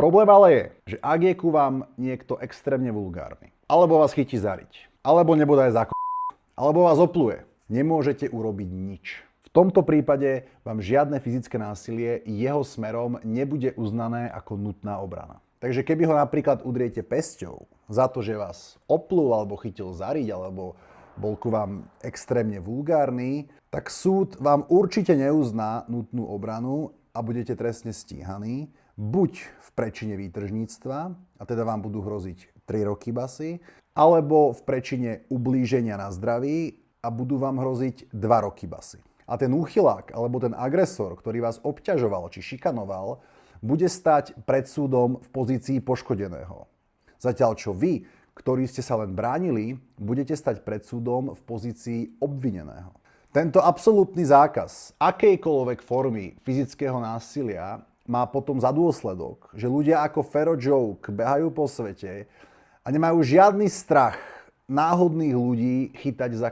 Problém ale je, že ak je ku vám niekto extrémne vulgárny, alebo vás chytí zariť, alebo nebude aj alebo vás opluje, nemôžete urobiť nič. V tomto prípade vám žiadne fyzické násilie jeho smerom nebude uznané ako nutná obrana. Takže keby ho napríklad udriete pesťou za to, že vás oplul alebo chytil zariť, alebo bol ku vám extrémne vulgárny, tak súd vám určite neuzná nutnú obranu a budete trestne stíhaní, buď v prečine výtržníctva, a teda vám budú hroziť 3 roky basy, alebo v prečine ublíženia na zdraví a budú vám hroziť 2 roky basy. A ten úchylák, alebo ten agresor, ktorý vás obťažoval či šikanoval, bude stať pred súdom v pozícii poškodeného. Zatiaľ čo vy, ktorí ste sa len bránili, budete stať pred súdom v pozícii obvineného. Tento absolútny zákaz akejkoľvek formy fyzického násilia má potom za dôsledok, že ľudia ako Fero Joke behajú po svete a nemajú žiadny strach náhodných ľudí chytať za